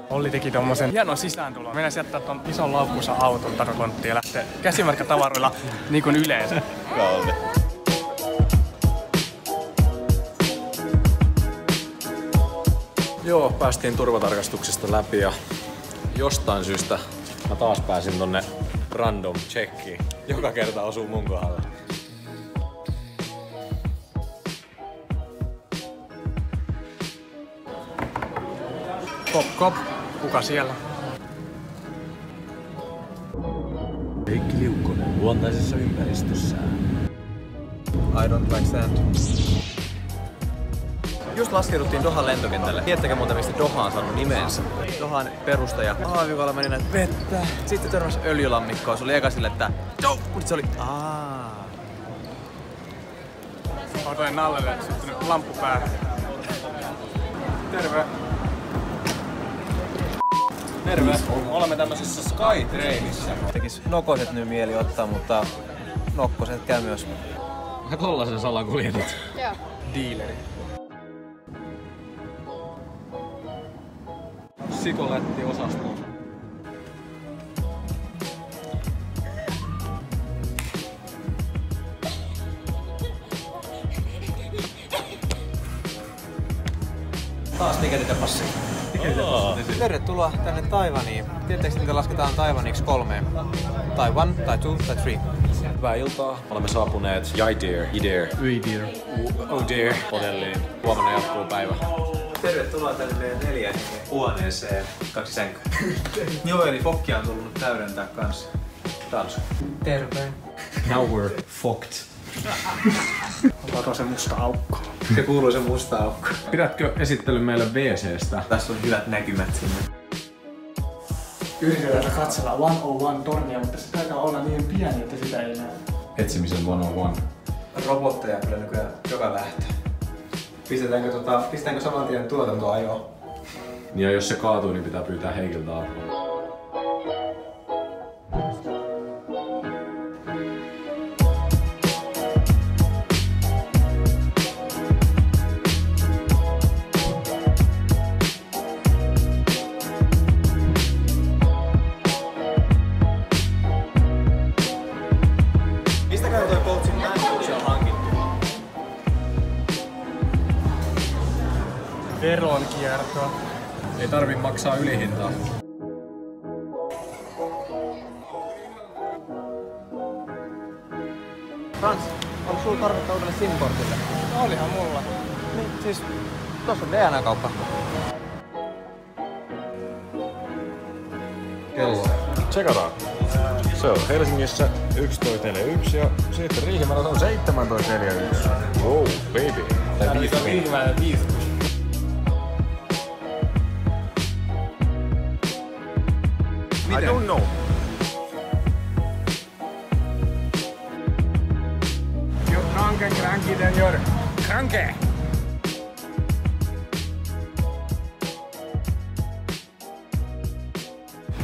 Olli teki tommosen hienon sisääntulon. Meidän jättää ton ison laukkunsa auton takakonttiin ja lähtee käsimarkkatavaroilla niin kuin yleensä. Kalli. Joo, päästiin turvatarkastuksesta läpi ja jostain syystä mä taas pääsin tonne random checkiin. Joka kerta osuu mun kohdalle. Kop kop. Kuka siellä? Heikki Liukkonen luontaisessa ympäristössään. I don't like sand. Just laskeuduttiin Dohan lentokentälle. Tiedättekö muuta, mistä Doha on saanut nimensä? Dohan perustaja aavikolla meni näitä vettä. Sitten törmäsi öljylammikkoon. Se oli eka sille, että mutta se oli Otoin Nallelle syttynyt lamppu päähän. Terve. Terve! Olemme tämmöisessä Skytrainissa. tekis nokoset nyt mieli ottaa, mutta nokkoset käy myös. Mä tollasen salakuljetit. Joo. Dealeri. Sikoletti-osasto. Taas tiketit ja passi. Tervetuloa tänne Taiwaniin. Tiedättekö, miten lasketaan Taiwaniksi 3? Taiwan, tai 2, tai 3. Hyvää iltaa. Olemme saapuneet Oh dear hotelliin. Huomenna jatkuu päivä. Tervetuloa tänne meidän 4 huoneeseen. 2 sänkyä. Joo, eli Fokkia on tullut täydentää kans. Tansku. Terve. Now we're fucked. Kato se musta aukko. Se kuuluu se musta aukko. Pidätkö esittelyn meille WC:stä? Tässä on hyvät näkymät sinne. Yritetään katsella 101 tornia, mutta se taitaa olla niin pieni, että sitä ei näe. Etsimisen 101. Robotteja kyllä nykyään joka lähtö. Pistetäänkö saman tien tuotantoajoon? Ja jos se kaatuu, niin pitää pyytää Heikiltä apua. Mistäkään toi Boltsin Mansion on hankittu? Veronkiertoa. Ei tarvi maksaa ylihintaa. Frans, onko sulla tarvetta uudelle SIM-kortille? No, olihan mulla. Niin, siis tossa on DNA-kauppa. Kello. Tsekataan. Se on Helsingissä 11.41 ja sitten Riihimäellä on 17.41. Oh, baby. Tai 5. I don't know. Jo kranke, kranki, den gör kranke.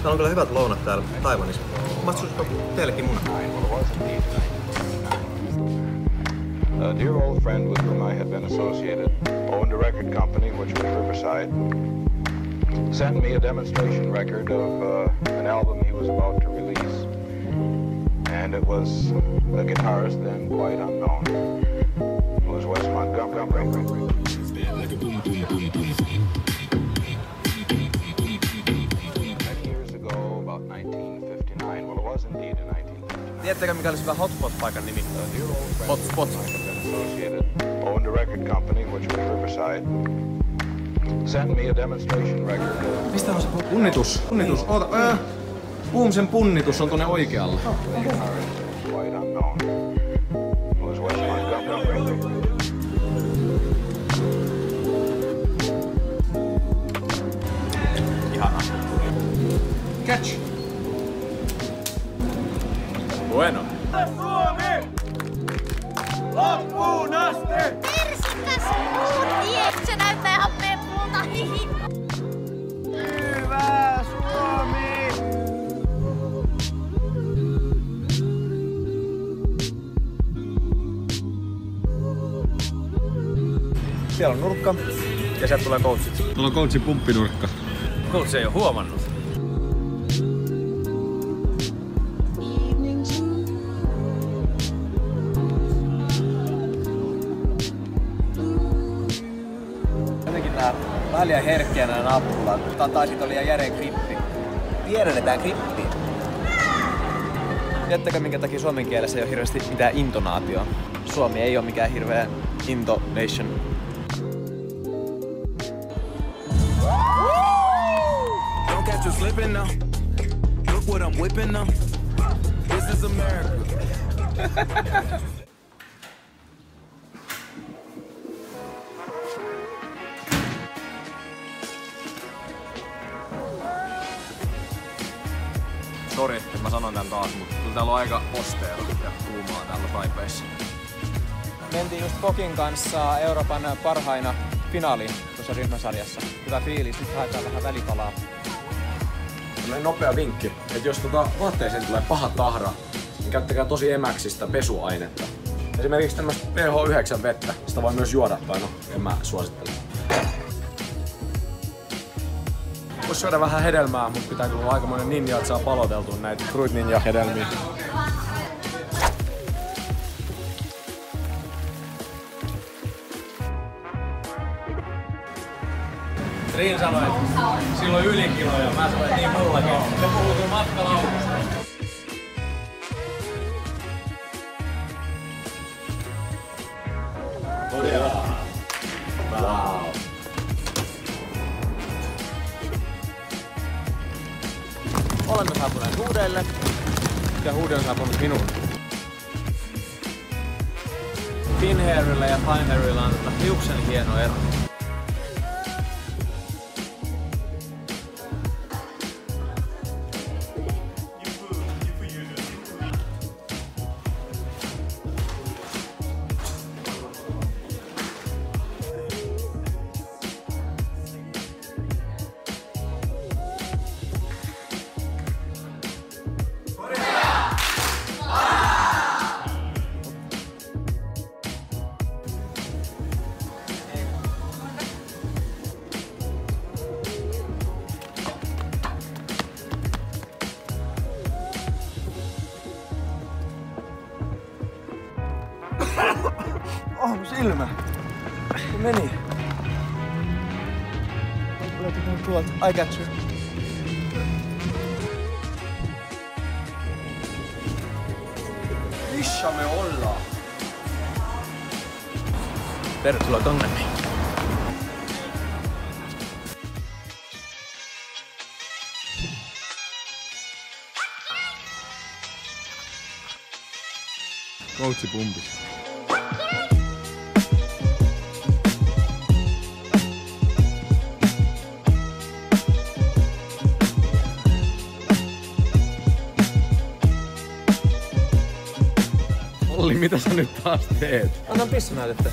Täällä on kyllä hyvät lounat täällä Taiwanissa. Mahtuisiko teillekin muna? A dear old friend with whom I had been associated owned a record company which was Riverside. Sent me a demonstration record of an album he was about to release. And it was a guitarist then quite unknown. It was Wes Montgomery. Tiedättekö mikä oli hyvä hotspot-paikan nimi? Hotspot. Owned a record company which was Riverside. Sent me a demonstration record. Mistä on se Punnitus. Oota. Boomsen punnitus on tuonne oikealla. Quite unknown. It was Wes Montgomery. Ihana. Catch. Bueno. Suomi! Loppuun asti! Persikas tie! Se näyttää happeen puolta. Hyvä Suomi! Siellä on nurkka. Ja sieltä tulee coachit. Tuolla on coachin pumppinurkka. Coach ei oo huomannut. Jotenkin tää vähän liian herkkiä nää nappulat. Tää on taas siitä liian järeä grippi. Pienennetään grippiä. Tiedättekö minkä takia suomen kielessä ei oo hirveästi mitään intonaatioa? Suomi ei oo mikään hirveä intonation. Don't catch you slipping now. Look what I'm whipping now. This is America. Sori, että mä sanon tän taas, mutta kyllä täällä on aika osteella ja kuumaa täällä Taipeissa. Mentiin just Pokin kanssa Euroopan parhaina finaaliin tuossa ryhmäsarjassa. Hyvä fiilis, nyt haetaan vähän välipalaa. Tällainen nopea vinkki, että jos vaatteeseen tulee paha tahra, niin käyttäkää tosi emäksistä pesuainetta. Esimerkiksi tämmöistä pH9 vettä, sitä voi myös juoda, tai no, en mä suosittele. Voisi syödä vähän hedelmää, mutta pitää kyllä olla aikamoinen ninja, että saa paloteltua näitä Fruit Ninja hedelmiä. Riin sanoi, että silloin ylikiloja. Mä sanoin, että niin mullakin. Se puhuu kyllä matkalaukusta. Todella. Wow. Olemme saapuneet Huudelle ja Huude on saapunut minuun. Pinhairilla ja Pinehairilla on hiuksen hieno ero. Silmä. Se meni. Löytyy tuolta. I got you. Missä me ollaan? Tervetuloa tonne. Coachi pumpis. Olli, mitä sä nyt taas teet? Annan pissanäytettä.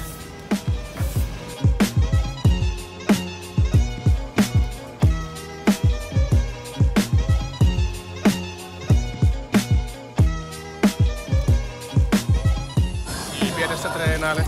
Pienessä treenailet.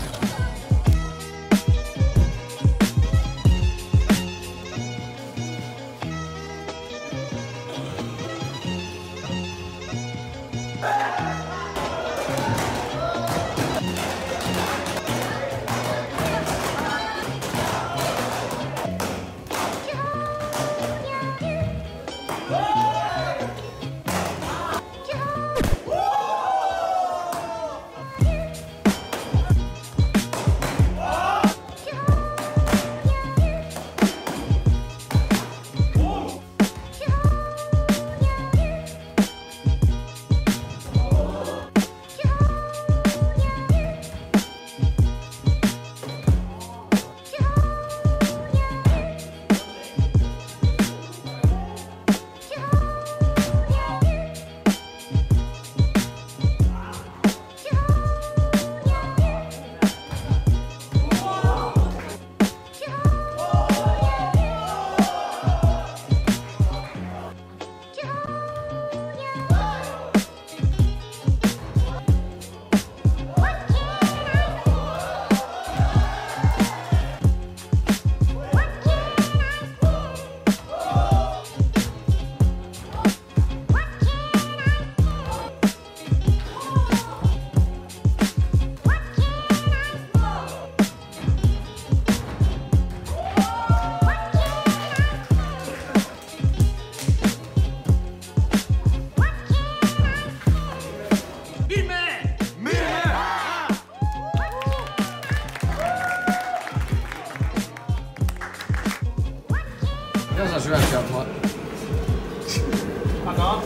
Mitä sä syöt sieltä? Anna.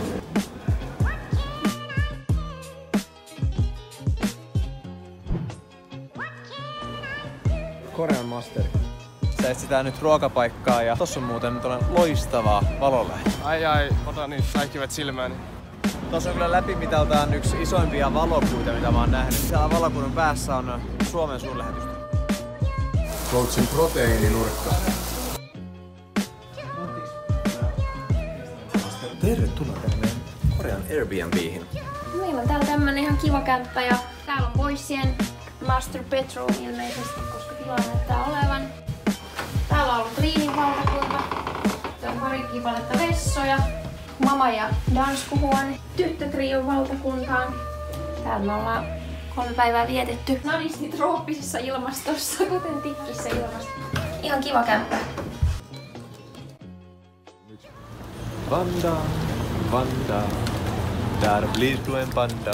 Korean masteri. Sä etsitään nyt ruokapaikkaa ja tossa on muuten loistavaa valolähde. Ai, ota niitä säikkivet silmääni. Tossa on kyllä läpimitaltaan yksi isoimpia valokuita, mitä mä oon nähnyt. Siellä valokuidun päässä on Suomen suurlähetystö. Coachin proteiininurkka. Tervetuloa tänne Korean Airbnbihin. Meillä on täällä tämmönen ihan kiva kämppä ja täällä on boysien master bedroom ilmeisesti, koska tila näyttää olevan. Täällä on ollut Riinin valtakunta. Täällä on pari kipaletta vessoja. Mama ja danskuhuone. Tyttötrion valtakuntaan. Täällä me ollaan 3 päivää vietetty nadisti trooppisessa ilmastossa, kuten tikkissä ilmasta. Ihan kiva kämppä. Vanda, där blir du en panda.